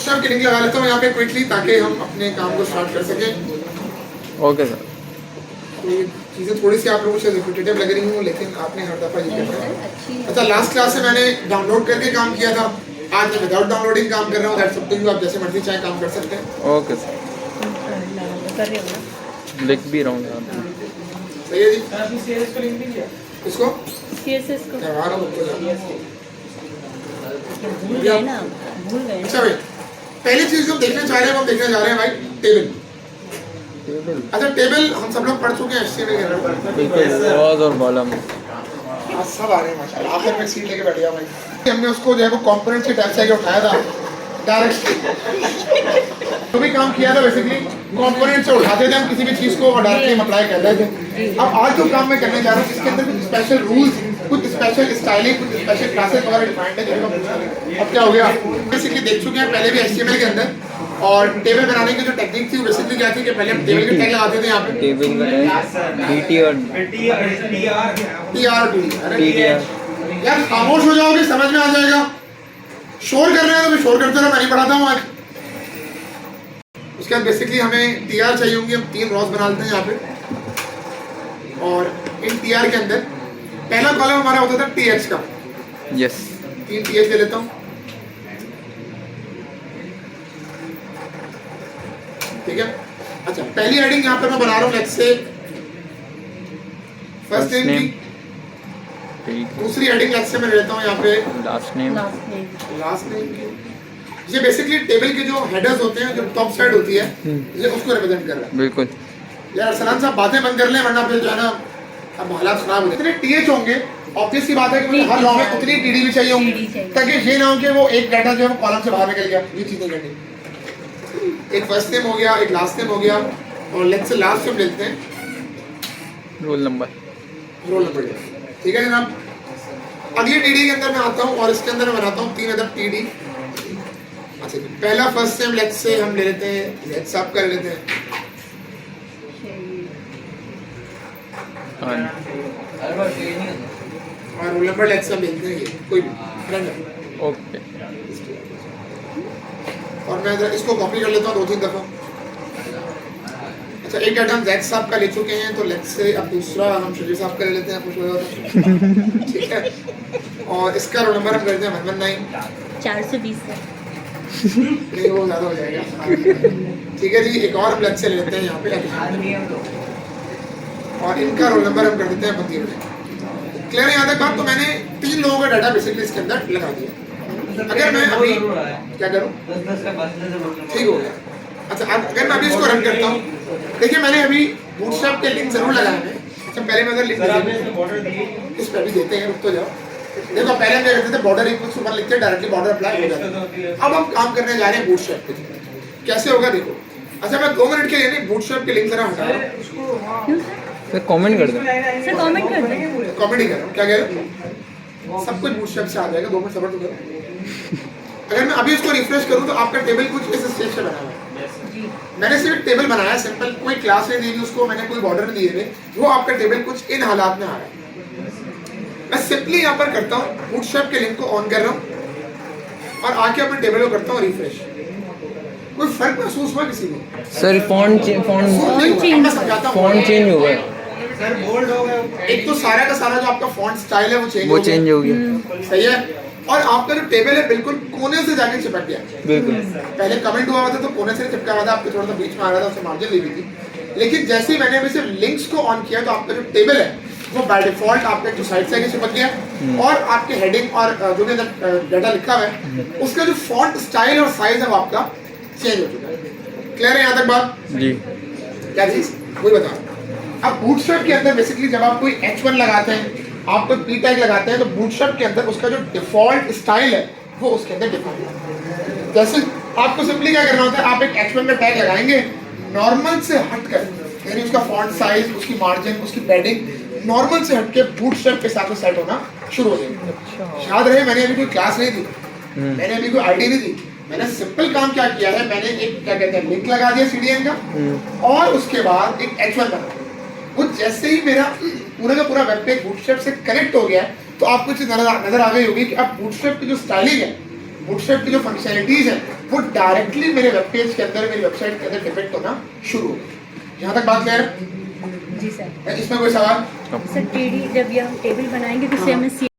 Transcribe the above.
Bootstrap की link लगा लेता हूँ यहाँ पे क्विकली, ताकि हम अपने काम को स्टार्ट कर सकें। Okay sir. तो ये चीज़ें थोड़ी सी आप लोगों से रिपीटेटिव लग रही हूँ, लेकिन आपने हर दफ़ा ये करना है। अच्छा, लास्ट क्लास में मैंने डाउनलोड करके काम किया था, आज मैं विदाउट डाउनलोडिंग काम कर रहा हूँ। दैट्स अप टू यू, आप जैसे मर्जी चाहे काम कर सकते हैं। ओके सर, लिख भी रहा हूँ। सही है जी। इसको करवा रहा हूँ। अच्छा भाई, पहली चीज जो हम देखने जा रहे हैं, वो देखने जा रहे हैं भाई टेबल। अच्छा, टेबल हम सब लोग पढ़ चुके हैं HTML के अंदर, और कॉलम आज सब आ रहे हैं माशाल्लाह। आखिर में सीट लेके बैठ गया भाई। हमने उसको जो है वो कंपोनेंट्स के टाइप से उठाया था डायरेक्ट, जो भी काम किया था बेसिकली कंपोनेंट से उठाते थे हम किसी भी चीज को और डायरेक्टली अप्लाई कर रहे थे। अब आज जो काम मैं करने जा रहा हूँ, इसके अंदर कुछ स्पेशल रूल्स, कुछ स्पेशल स्टाइलिंग, कुछ स्पेशल क्लासेस वगैरह डिफाइंड है, जिनको पूछना। अब क्या हो गया, बेसिकली देख चुके हैं पहले भी HTML के अंदर, और टेबल बनाने की जो टेक्निक थी वो बेसिकली क्या थी कि पहले हम टेबल के टैग लगाते थे यहाँ पे, टेबल का DT और TR। यार खामोश हो जाओगे, समझ में आ जाएगा। शोर कर रहे हैं तो मैं शोर करते रहो, मैं नहीं पढ़ाता हूँ आज। उसके बाद बेसिकली हमें TR चाहिए होंगी, हम 3 रॉस बना लेते हैं यहाँ पे, और इन TR के अंदर पहला कॉलम हमारा होता था TH का। यस, 3 TH ले लेता हूँ, ठीक है। अच्छा, पहली हेडिंग यहाँ पे मैं बना रहा हूँ लेट्स से फर्स्ट नेम की, दूसरी हेडिंग लेट्स से मैं लेता हूँ यहाँ पे लास्ट नेम की। ये बेसिकली टेबल के जो हेडर्स होते हैं, जो टॉप साइड होती है, ये उसको रिप्रेजेंट कर रहा है। बिल्कुल यार सलाम साहब बातें बंद कर लें, वरना फिर जो है ना अब हालात खराब हो जाए। इतने TH होंगे, ऑब्वियस सी बात है कि मुझे हर रॉ में उतनी TD भी चाहिए होंगी, ताकि ये ना हो कि वो एक डाटा जो है कॉलम से बाहर निकल गया। ये चीजें करनी, एक फर्स्ट नेम हो गया, एक लास्ट नेम हो गया, और लेट्स से लास्ट नेम लेते हैं रोल नंबर, ठीक है जनाब। अगली TD के अंदर मैं आता हूँ और इसके अंदर मैं बनाता हूँ 3 अदर TD। अच्छा, पहला फर्स्ट नेम लेट्स से हम ले लेते हैं, लेट्स आप कर लेते हैं, और रोल नंबर लेट्स से मिलते हैं, ये कोई फ्रेंड। ओके, और मैं इसको कॉपी कर लेता हूँ 2-3 दफ़ा। अच्छा, एक डाटा हम जैक साहब का ले चुके हैं, तो लेट्स से अब दूसरा हम शरीफ साहब का ले लेते हैं, कुछ हो जाता ठीक है। और इसका रोल नंबर हम करते हैं 119 420 नहीं, वो ज़्यादा हो जाएगा, ठीक है जी। एक और हम लेट्स से ले लेते हैं यहाँ पे, और इनका रोल नंबर हम कर देते हैं 32। क्लियर है यहाँ तक बात? तो मैंने 3 लोगों का डाटा बेसिकली इसके अंदर लगा दिया। अगर मैं अभी क्या करूँ, ठीक हो गया। अच्छा, अगर मैं अभी इसको रन करता हूँ, देखिए मैंने अभी बूटस्ट्रैप के लिंक जरूर लगाए हैं। अच्छा, पहले मैं अगर लिंक इस पर भी देते हैं, रुक तो जाओ। देखो पहले हम क्या करते थे, बॉर्डर इक्वल्स टू 1 लिखते, डायरेक्टली बॉर्डर अप्लाई हो जाता है। अब हम काम करने जा रहे हैं बूटस्ट्रैप पे, कैसे होगा देखो। अच्छा, मैं 2 मिनट के लिए नहीं, बूटस्ट्रैप के लिंक जरा हटा रहा हूँ। सर कमेंट कर दो, सर कमेंट कर दो, कमेंट ही कर रहा हूँ, क्या कह रहे हो, सब कुछ बूटस्ट्रैप से आ जाएगा। 2 मिनट सब्र तो करो। अगर मैं अभी इसको रिफ्रेश करूँ तो आपका टेबल कुछ इस स्टेज से बना हुआ है। मैंने सिर्फ टेबल बनाया सिंपल, कोई क्लास नहीं दी उसको, मैंने कोई बॉर्डर नहीं दिए, वो आपका टेबल कुछ इन हालात में आ रहा है। मैं सिंपली यहाँ पर करता हूँ, बूटस्ट्रैप के लिंक को ऑन कर रहा हूँ और आके अपने टेबल को करता हूँ रिफ्रेश। कोई फर्क महसूस हुआ किसी को? सर फॉन्ट चेंज हो गया, सर बोल्ड हो गया। एक तो सारा का सारा जो आपका फॉन्ट स्टाइल है वो चेंज हो गया, सही है। और आपका जो टेबल है बिल्कुल कोने से जाके चिपक गया। बिल्कुल, पहले कमेंट हुआ था तो कोने से चिपका हुआ था, आपके थोड़ा सा बीच में आ रहा था, उससे मार्जिन ली हुई थी। लेकिन जैसे ही मैंने अभी सिर्फ लिंक्स को ऑन किया तो आपका जो टेबल है वो बाय डिफॉल्ट आपके जो साइड से चिपक गया, और आपके हेडिंग और जो भी डाटा लिखा हुआ है उसका जो फॉन्ट स्टाइल और साइज है वो आपका चेंज हो चुका है। क्लियर है यहाँ तक बात जी? क्या चीज वही बता। अब बूटस्ट्रैप के अंदर बेसिकली जब आप कोई H1 लगाते हैं, आप कोई P टैग लगाते हैं, तो बूटस्ट्रैप के अंदर उसका जो डिफॉल्ट स्टाइल है वो उसके अंदर डिफाइन है। जैसे आपको सिंपली क्या करना होता है, आप एक H1 का टैग लगाएंगे नॉर्मल से हटकर, यानी उसका फॉन्ट साइज, उसकी मार्जिन, उसकी पैडिंग नॉर्मल से हटके बूटस्ट्रैप के साथ सेट होना शुरू हो जाएगी। याद रहे मैंने अभी कोई क्लास नहीं दी, मैंने अभी कोई आईडी नहीं दी, मैंने सिंपल काम क्या किया है, मैंने एक क्या कहते हैं लिंक लगा दिया CDN का, और उसके बाद एक H1 बना। वो जैसे ही मेरा पूरा का पूरा वेब पेज बूटस्ट्रैप से कनेक्ट हो गया तो आपको चीज नजर आ गई होगी कि अब बूटस्ट्रैप की जो स्टाइलिंग है, बूटस्ट्रैप की जो फंक्शनलिटीज है वो डायरेक्टली मेरे वेब पेज के अंदर, मेरी वेबसाइट के अंदर डिपेक्ट होना शुरू हो गए। यहाँ तक बात क्लियर? जी सर। इसमें कोई सवाल? सर टीडी जब ये हम टेबल बनाएंगे तो इससे हमें